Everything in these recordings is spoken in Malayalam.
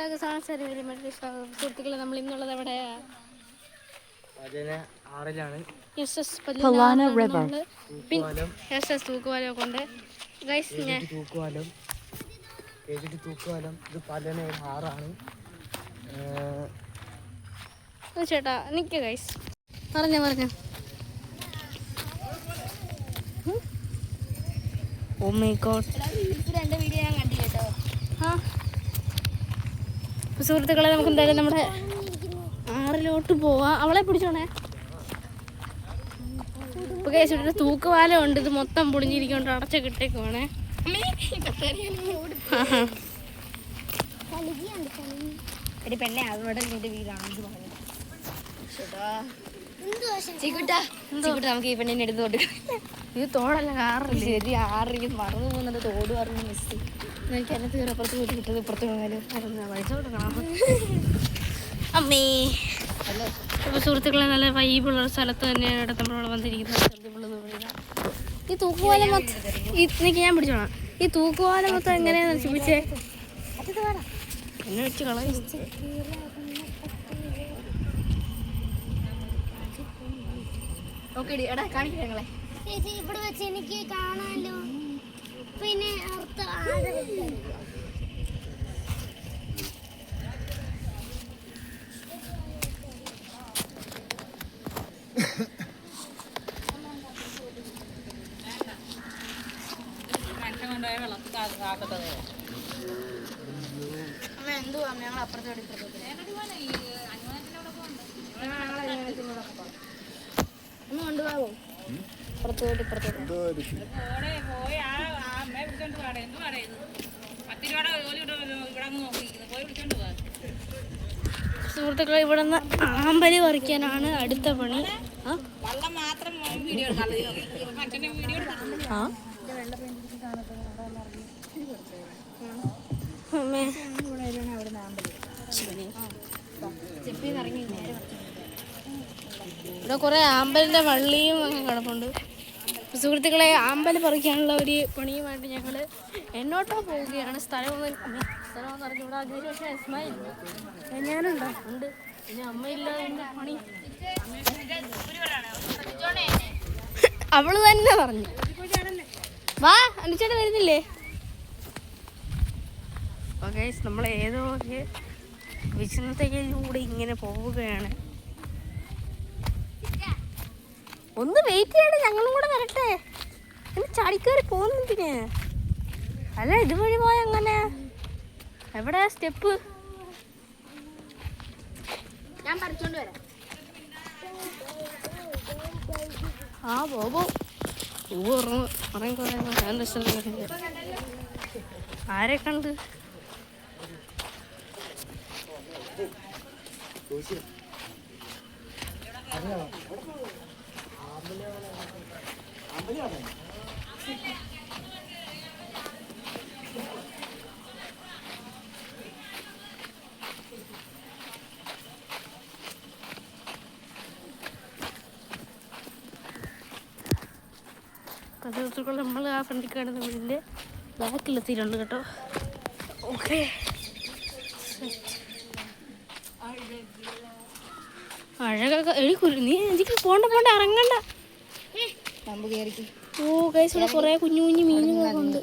സുഹൃത്തുക്കളെ നമ്മൾ ഇന്നുള്ളത് എവിടെയാ? തൂക്കുപാലം കൊണ്ട് തൂക്കുപാലം ഇത് പലന ആറാണ്. ചേട്ടാ നിൽക്കുക ഗൈസ്, പറഞ്ഞു ഓ മൈ ഗോഡ്. സുഹൃത്തുക്കളെ നമുക്ക് എന്തായാലും നമ്മുടെ ആറിലോട്ട് പോവാം. അവളെ പിടിച്ചോണേ. ഇപ്പൊ കേസിട്ട് തൂക്കുപാലം ഉണ്ട്, ഇത് മൊത്തം പൊളിഞ്ഞിരിക്കൊണ്ട് അടച്ചൊക്കെ ഇട്ടേക്കുവാണേ. പെണ്ണെ അവിടെ വീടാണ് നമുക്ക് ഈ പെണ്ണിനെ എടുത്ത് കൊടുക്കാം. ഇത് തോടല്ല, കാറില്ല. ശരി, ആറിയും മറന്നു പോകുന്നുണ്ട്. തോട് പറഞ്ഞു മിസ്. എനിക്ക് എന്നെ തീരപ്പുറത്ത് പോയിട്ട് കിട്ടത് ഇപ്പുറത്ത് പോയാലും പൈസ കൊടുക്കണം. അമ്മേ. അപ്പോൾ സുഹൃത്തുക്കളെ നല്ല വൈബുള്ള സ്ഥലത്ത് തന്നെയാണ് ഇവിടെ നമ്മളിവിടെ വന്നിരിക്കുന്നത്. ഈ തൂക്കുപാലം മൊത്തം ഞാൻ പിടിച്ചോളാം. ഈ തൂക്കുപാലം മൊത്തം എങ്ങനെയാന്ന് ചോദിച്ചേ എന്നെ വെച്ച് കളയും. ഇവിടെ വെച്ച് എനിക്ക് കാണാമല്ലോ. പിന്നെ എന്തുവാ ഞങ്ങൾ അപ്പുറത്തോട്ട് ഒന്ന് കൊണ്ടുപോകോ ഇപ്പുറത്തോട്ട് സുഹൃത്തുക്കളെ ഇവിടെ നിന്ന് ആമ്പല് പറിക്കാനാണ് അടുത്ത പണി. ഇവിടെ കുറെ ആമ്പലിന്റെ വള്ളിയും ഒക്കെ കിടപ്പുണ്ട്. സുഹൃത്തുക്കളെ ആമ്പല് പറിക്കാനുള്ള ഒരു പണിയുമായിട്ട് ഞങ്ങൾ എന്നോട്ടോ പോവുകയാണ്. സ്ഥലമെന്ന് പറഞ്ഞു ഇവിടെ അതിനുശേഷം ഇസ്മായിൽ ഞാനുണ്ടോ ഉണ്ട്. പിന്നെ അമ്മയില്ലാതെ പണി അവള് തന്നെ പറഞ്ഞു. വാ അനുചേട്ടൻ വരുന്നില്ലേ? ഓക്കെ, നമ്മൾ ഏതോ ഒരു വിഷമത്തേക്കൂടെ ഇങ്ങനെ പോവുകയാണ്. ഒന്ന് വെയിറ്റ് ചെയ്യണം, ഞങ്ങളും കൂടെ വരട്ടെ. എന്നെ ചാടിക്കയറി പോകുന്നതിന് അല്ല, ഇതുവഴി പോയ അങ്ങനെ എവിടെയാ സ്റ്റെപ്പ്? ഞാൻ പറിച്ചോണ്ട് വരാം. ആ ബോബോ ആരെ കണ്ട്? സുഹൃത്തുക്കൾ നമ്മൾ ആ ഫ്രണ്ടിൽ കാണുന്ന വീടിൻ്റെ ബാക്കിലെത്തിയിട്ടുണ്ട് കേട്ടോ. ഓക്കെ, അഴകൊക്കെ നീ എനിക്ക് പോണ്ട ഇറങ്ങണ്ട. ഓ ഗൈസ്, ഇവിടെ കുറെ കുഞ്ഞു കുഞ്ഞു മീനുകളൊക്കെ ഉണ്ട്.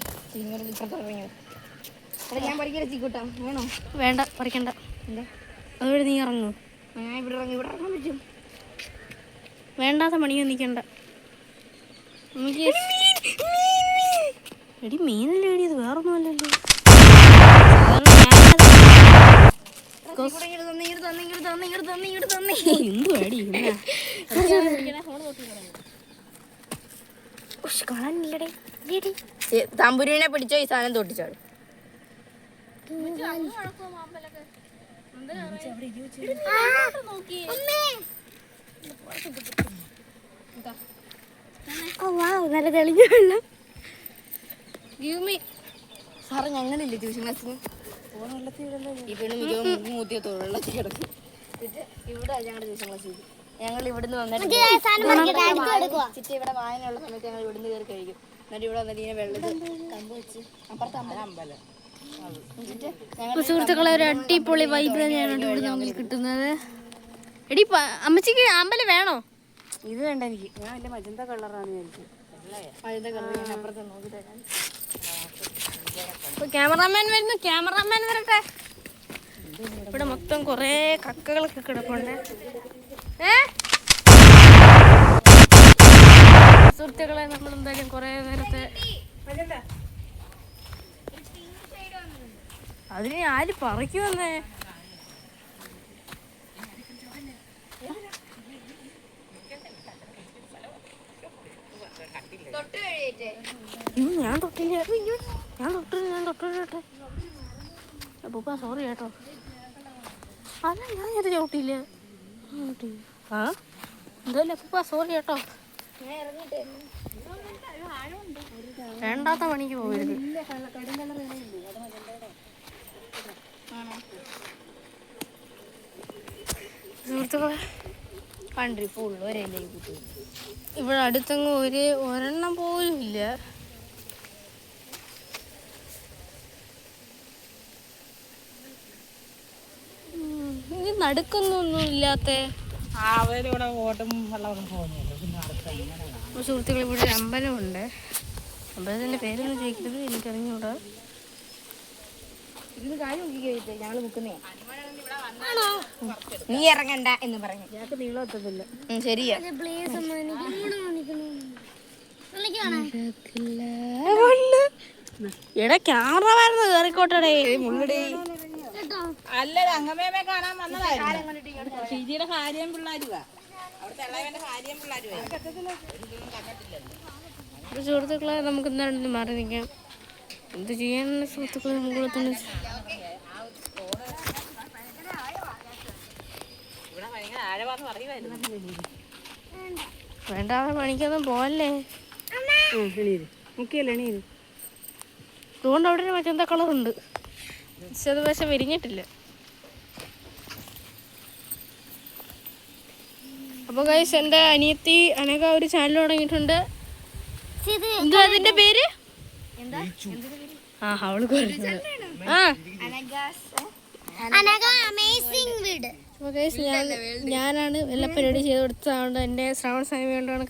വേണ്ട, പറിക്കണ്ട. അതുവഴി നീ ഇറങ്ങും. വേണ്ടാത്ത പണിയൊന്നും നിൽക്കണ്ട. എടി മീനല്ലേ എടി, ഇത് വേറൊന്നും അല്ലല്ലോ. തമ്പുരുവിനെ പിടിച്ചോ, ഈ സാധനം തൊട്ടിച്ചാട്. നല്ല തെളിഞ്ഞ വെള്ളം. സാറ് ഞങ്ങളില്ലേ ട്യൂഷൻ ക്ലാസ്സിന്? ഈ പെണ്ണ് മൂത്തിയത്തോ വെള്ളത്തിൽ കിടക്കും. ഇവിടെ ഞങ്ങളുടെ ട്യൂഷൻ ക്ലാസ് ഞങ്ങൾ ഇവിടുന്ന് വന്നിട്ട് ചിറ്റി ഇവിടെ വായനയുള്ള സമയത്ത് ഞങ്ങൾ ഇവിടുന്ന് കയറി കഴിക്കും. എന്നിട്ട് ഇവിടെ വന്നിട്ട് ഇങ്ങനെ വെള്ളത്തിൽ കമ്പ് വെച്ച് അപ്പുറത്ത് അമ്പലം അപ്പോൾ സുഹൃത്തുക്കളെ ഒരു അടിപൊളി വൈബ് തന്നെയാണ് ഇവിടെ നമുക്ക് കിട്ടുന്നത്. എടി അമ്മച്ചിക്ക് അമ്പലം വേണോ? ഇത് വേണ്ട എനിക്ക്. ഞാൻ വലിയ മജന്ത കളറാണ് വിചാരിച്ചത്. മജന്ത കളർ ഞാൻ അപ്പുറത്ത് നോക്കി തരാം. ക്യാമറാമാൻ വരുന്നു, ക്യാമറാമാൻ വരട്ടെ. ഇവിടെ മൊത്തം കുറേ കക്കകളൊക്കെ കിടപ്പുണ്ട്. സുഹൃത്തുക്കളെ നമ്മൾ എന്തായാലും കുറേ നേരത്തെ അതിന് ആര് പറിക്കുമെന്നേ? ഞാൻ തൊട്ടില്ല. ഞാൻ തൊട്ടിട്ടെ. അപ്പൂപ്പ സോറി കേട്ടോ. അല്ല ഞാൻ ഇത് ചവിട്ടിയില്ല. ആ എന്തല്ലേ അപ്പൂപ്പ സോറി കേട്ടോ. വേണ്ടാത്ത പണിക്ക് പോകരുത്. സുഹൃത്തുക്കളെ കണ്ടി ഫുള്ള് ഒരേലേക്ക് കുത്തി. ഇവിടെ അടുത്തങ്ങ് ഒരെണ്ണം പോലും ഇല്ല. ഇത് നടുക്കൊന്നും ഇല്ലാത്ത സുഹൃത്തുക്കൾ. ഇവിടെ ഒരു അമ്പലമുണ്ട്. അമ്പലത്തിൻ്റെ പേരൊന്നും ചോദിക്കരുത്, എനിക്കറിഞ്ഞൂടാ. ഇത് കാര്യം നോക്കിക്കഴിഞ്ഞിട്ട് ഞങ്ങള് മുക്കുന്നേ നീ ഇറങ്ങണ്ട എന്ന് പറഞ്ഞു. ഞങ്ങൾക്ക് നീളം എത്തത്തില്ല. ശരിയാ. എടാ ക്യാമറ കേറിക്കോട്ടെ. അല്ല അങ്ങമേമെ കാണാൻ വന്നതായിരുന്നു. ഷിജിയുടെ ഭാര്യയും പിള്ളേരുവാ. അവിടുത്തെ ഇളയവന്റെ ഭാര്യയും പിള്ളേരുവാ. സുഹൃത്തുക്കളെ നമുക്ക് എന്താണെന്ന് മാറി നിൽക്കാം. എന്ത് ചെയ്യാനുള്ള സുഹൃത്തുക്കളെ നമുക്ക് തന്നെ വേണ്ടാതെ പണിക്കൊന്നും പോവല്ലേ. മുക്കിയല്ലേ എണീര്. അതുകൊണ്ട് അവിടെ ഒരു മറ്റെന്താ കളറുണ്ട്, പക്ഷെ അത് പക്ഷെ വിരിഞ്ഞിട്ടില്ല. അപ്പോൾ ഗൈസ് എൻ്റെ അനിയത്തി അനഘ ഒരു ചാനൽ തുടങ്ങിയിട്ടുണ്ട്. എന്താ അതിന്റെ പേര്? ആ അവൾക്ക് ഞാനാണ് എല്ലാ പരിപാടി ചെയ്ത് കൊടുത്തതുകൊണ്ട് എന്റെ ശ്രവണ സമയം വേണ്ടാണ്.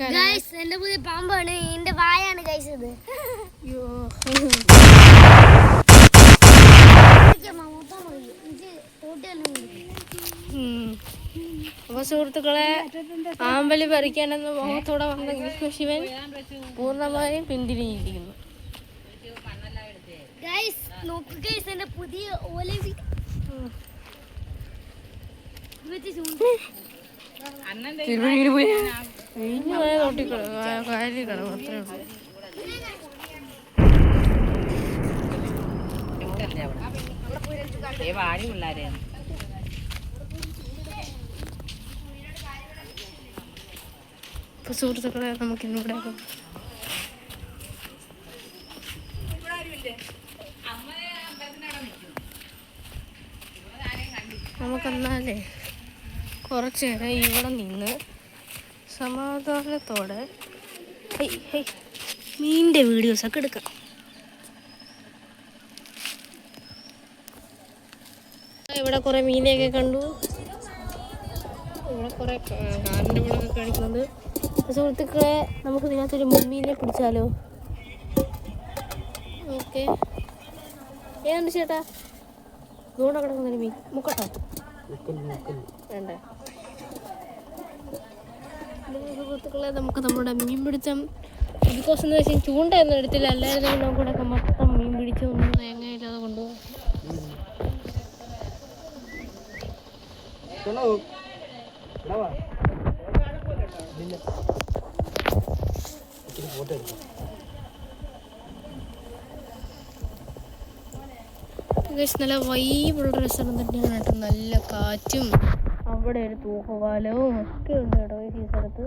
എന്റെ പുതിയ പാമ്പാണ്, എന്റെ വായാണ് ഗൈസ് ഇത്. അപ്പൊ സുഹൃത്തുക്കളെ ആമ്പല് പറിക്കാനെന്ന മുഖത്തോടെ വന്ന ശിവൻ പൂർണ്ണമായും പിന്തിരിഞ്ഞിരിക്കുന്നു. സുഹൃത്തുക്കളെ നമുക്കിന്നിവിടെ നമുക്കെന്നാലേ കുറച്ച് നേരം ഇവിടെ നിന്ന് സമാധാനത്തോടെ മീനിൻ്റെ വീഡിയോസൊക്കെ എടുക്കാം. ഇവിടെ കുറേ മീനെയൊക്കെ കണ്ടു. ഇവിടെ കുറേ കാറിൻ്റെ ഇവിടെ കാണിക്കുന്നുണ്ട്. സുഹൃത്തുക്കളെ നമുക്ക് ഇതിനകത്തൊരു മീനെ പിടിച്ചാലോ? ഓക്കെ, ഏതുണ്ട് ചേട്ടാ? ഇതുകൊണ്ട് കിടക്കുന്നൊരു മീൻ മുക്കട്ടോ? വേണ്ട. സുഹൃത്തുക്കളെ നമുക്ക് നമ്മുടെ മീൻ പിടിച്ചം ബിക്കോസ് എന്ന് വെച്ചാൽ ചൂണ്ടയൊന്നും എടുത്തില്ല, അല്ലായിരുന്നെങ്കിൽ നമുക്കിവിടെ മൊത്തം മീൻ പിടിച്ച് ഒന്നും തേങ്ങയില്ലാതെ കൊണ്ടുപോകും. നല്ല വൈബുള്ളൊരു സ്ഥലം തന്നെയാണ് കേട്ടോ. നല്ല കാറ്റും അവിടെ ഒരു തൂക്കുപാലവും ഒക്കെ ഉണ്ട് കേട്ടോ ഈ സ്ഥലത്ത്.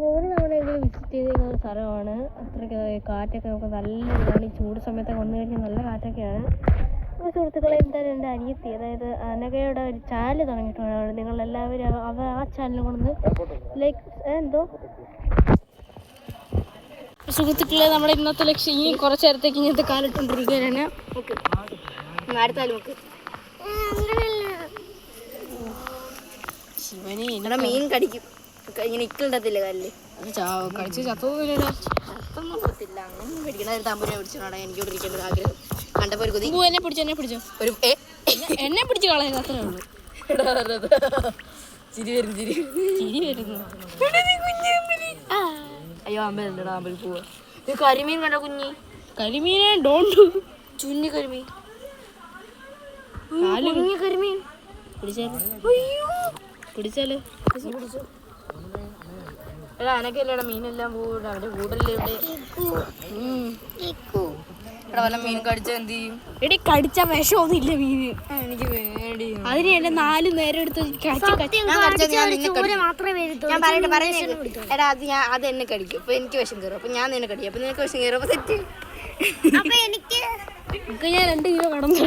ഒരു തവണയെങ്കിലും വിസിറ്റ് ചെയ്തിരിക്കുന്ന ഒരു സ്ഥലമാണ്. അത്രയ്ക്ക് കാറ്റൊക്കെ നമുക്ക് നല്ല ഇതാണ്. ഈ ചൂട് സമയത്തൊക്കെ വന്നു കഴിഞ്ഞാൽ നല്ല കാറ്റൊക്കെയാണ്. അപ്പോൾ സുഹൃത്തുക്കളെ എന്തായാലും എൻ്റെ അനിയത്തി, അതായത് അനഘയുടെ ഒരു ചാനൽ തുടങ്ങിയിട്ടുണ്ട്. നിങ്ങളെല്ലാവരും ആ ചാനൽ കൊണ്ടു ലൈക്ക് എന്തോ സുഹൃത്തുക്കളെ നമ്മുടെ ഇന്നത്തെ ലക്ഷ്യം ഈ കുറച്ച് നേരത്തേക്ക് ഇങ്ങനത്തെ കാലിട്ടുകൊണ്ടിരിക്കുകയാണ്. ഓക്കെ. അടുത്ത കാല് മുക്ക്. ശിവനെ ഇവിടെ മീൻ കടിക്കും. ഇങ്ങനെ ഇക്കിണ്ടത്തില്ല കാലില്. കഴിച്ച് ചത്തോന്നില്ലടാ. അതൊന്നും കൊടുത്തില്ല. അങ്ങനെ പിടിക്കണ ഒരു തമ്പുരെ പിടിച്ചോടാ. എനിക്ക് ഇവിടെ ഇരിക്കേണ്ട ഒരു ആഗ്രഹം കണ്ടപ്പോ ഒരു കൊതി. എന്നെ പിടിച്ചോ ഒരു എന്നെ പിടിച്ച് കളയുന്നത് അത്രേ ഉള്ളൂ. ചിരി വരുന്നു ചിരി വരുന്നു. അയ്യോ അമ്പലണ്ടടാ അമ്പലം പോവാ. കരിമീൻ കണ്ടോ കുഞ്ഞി? കരിമീനെ ഡോണ്ട് ചുഞ്ഞി കരിമീൻ. കുഞ്ഞി കരിമീൻ പിടിച്ചാലോ എടാ അനക്കല്ലേടാ മീനെല്ലാം പോവും. അവന്റെ കൂടല്ലേ ഇവിടെ. ഇവിടെ വല്ല മീൻ കടിച്ചാ എന്ത് ചെയ്യും? എടി കടിച്ച വിഷമൊന്നും ഇല്ല മീന്. എനിക്ക് വേണ്ടി അതിന് എന്നെ 4 നേരം എടുത്ത് എടാ അത് എന്നെ കടിക്കും. അപ്പൊ എനിക്ക് വിഷം കയറും. അപ്പൊ ഞാൻ നിന്നെ കടിക്കും. അപ്പൊ നിനക്ക് വിഷം കയറും. അപ്പൊ തെറ്റ്. അപ്പൊ എനിക്ക് ഞാൻ 2 കിലോ കടന്നു.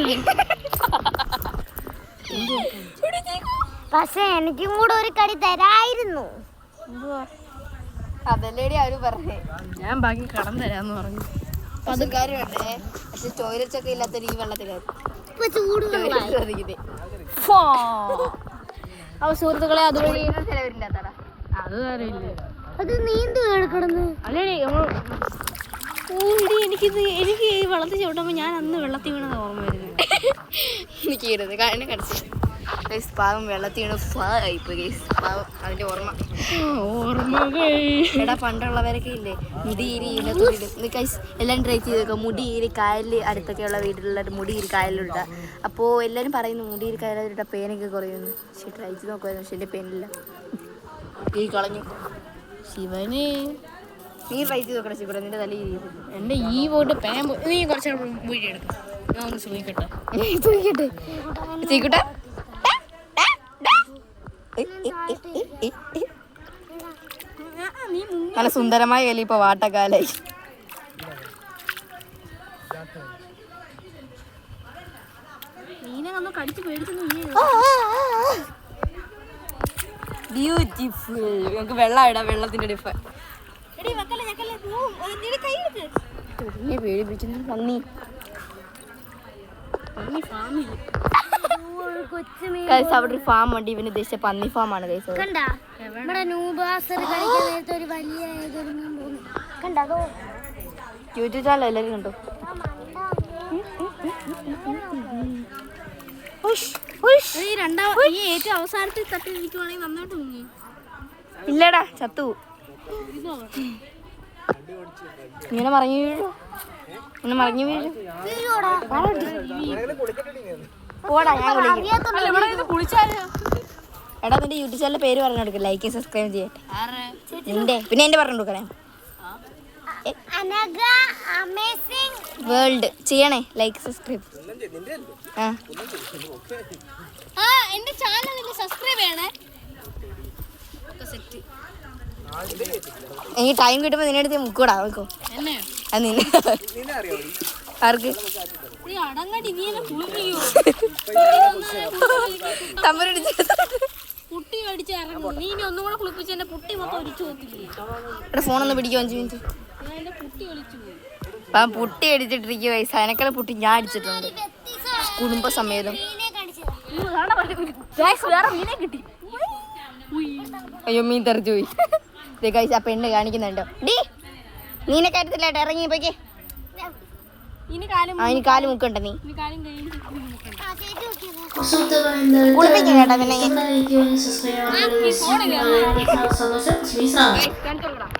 പക്ഷെ എനിക്കും കൂടെ ഒരു കടി തരായിരുന്നു. അതല്ലേടി അവര് പറഞ്ഞേ. ഞാൻ ബാക്കി കടം തരാന്ന് പറഞ്ഞു. പതുക്കാര് വേണ്ടേ. പക്ഷെ ടോയ്ലറ്റ് ഒക്കെ ഇല്ലാത്ത ഈ വെള്ളത്തിലായി ഇപ്പൊ ചൂട് അപ്പൊ സുഹൃത്തുക്കളെ അതുവഴി ചിലവരില്ലാത്തടാ. അത് അറിയില്ല. അത് നീന്തു കിടന്ന് അല്ലേ എനിക്ക് ഈ വെള്ളത്തിൽ ചവിട്ടുമ്പോ ഞാൻ അന്ന് വെള്ളത്തിൽ വീണത് ഓർമ്മ വരുന്നത്. എനിക്ക് കാരണം കടിച്ചു പാവം വെള്ളത്തിൽ വീണ് ആയിപ്പോയി. പാവം അതിന്റെ ഓർമ്മ. എടാ പണ്ടുള്ളവരൊക്കെ ഇല്ലേ മുടിയേരി എല്ലാം ട്രൈ ചെയ്തേക്കാം. മുടിയേരി കായലിൽ അടുത്തൊക്കെയുള്ള വീട്ടിലുള്ള മുടിയേരി കായലിലിട്ട. അപ്പോൾ എല്ലാവരും പറയുന്നു മുടിയേരി കായലിലിട്ട പേനൊക്കെ കുറയുന്നു. പക്ഷെ ട്രൈ ചെയ്ത് നോക്കുമായിരുന്നു. പക്ഷെ എൻ്റെ പേനില്ല, ഈ കളഞ്ഞു. ശിവന് നീ ട്രൈ ചെയ്ത് നോക്കണം ശിവ. നിന്റെ തല എൻ്റെ ഈ പോയിട്ട് പേൻ നീ കുറച്ച് വീഡിയോ എടുക്കും. ഞാൻ ഒന്ന് സൂയിക്കട്ടെ ചീക്കട്ടെ. നല്ല സുന്ദരമായ കലി ഇപ്പൊ വാട്ടക്കാലായി. മീനെ നമ്മൾ കടിച്ച് പേടിക്കുന്നു. ബ്യൂട്ടിഫുൾ. നമുക്ക് വെള്ളം ഇടാം. വെള്ളത്തിന്റെ ഡിഫ പേടിപ്പിക്കുന്നു. നന്ദി. അവിടെ ഒരു ഫാം ഉണ്ട്. ഇവന് ഉദ്ദേശിച്ച പന്നി ഫാമാണ് കൈസ്. കണ്ടാ നമ്മുടെ നൂബാസർ കളിക്കാൻ നേരത്തെ ഒരു വലിയ കണ്ടോ യൂട്യൂബ് ചാനൽ എല്ലാവരും കണ്ടോ? ഈ ഏറ്റവും അവസാനത്തിൽ തട്ടിയിരിക്കുവാണെങ്കിൽ നന്നായിട്ട് മുങ്ങി. ഇല്ലടാ ചത്തു. ഇങ്ങനെ മറിഞ്ഞു വീഴും. ഇങ്ങനെ മറിഞ്ഞു വീഴും. പോടാ ഞാൻ കുളിച്ചാലോ? എടാ നിന്റെ യൂട്യൂബ് ചാനലിന്റെ പേര് പറഞ്ഞു കൊടുക്കുക. ലൈക്ക് സബ്സ്ക്രൈബ് ചെയ്യട്ടെ. നിന്റെ പിന്നെ എന്റെ പറഞ്ഞു കൊടുക്കണേ. വേൾഡ് ചെയ്യണേ. Like subscribe. എന്റെ ചാനൽ സബ്സ്ക്രൈബ് ചെയ്യണേ. എനിക്ക് ടൈം കിട്ടുമ്പോ നിന്നെ അടുത്ത് മുക്കൂടാ നോക്കോ. എന്നെ അത് നിന്നെ ആർക്ക് അടങ്ങടി നീ എന്നെ കുളിപ്പിക്കോ? തമ്പരടിച്ച് പുട്ടി അടിച്ച് ഇറങ്ങും. നീ ഇനി ഒന്നും കൂടെ കുളിപ്പിച്ച് എന്റെ പുട്ടി മൊത്തം ഒരിച്ചു പോത്തില്ലേ? എടാ ഫോണൊന്ന് പിടിക്കും 5 മിനിറ്റ്. ഞാൻ എന്റെ പുട്ടി ഒളിച്ചു പോയി. അപ്പം പുട്ടി അടിച്ചിട്ടിരിക്കുക വയസ്സ്. അതിനേക്കാൾ പുട്ടി ഞാൻ അടിച്ചിട്ടുണ്ട് കുടുംബസമേതം. വേറെ മീനെ കിട്ടി. അയ്യോ മീൻ തെറിച്ചു പോയി. ആ പെണ്ണ് കാണിക്കുന്നുണ്ടോ? ഡീ നീനെ കാര്യത്തിലായിട്ട് ഇറങ്ങി പോയിക്കേ. ഇനി കാലം അതിന് കാല് മുക്കണ്ട. നീ കാലം കഴിഞ്ഞ് കുളിപ്പിക്കും കേട്ടാ. പിന്നെ ഫോണില്ല. കാണിച്ചു കൊടുക്കണം.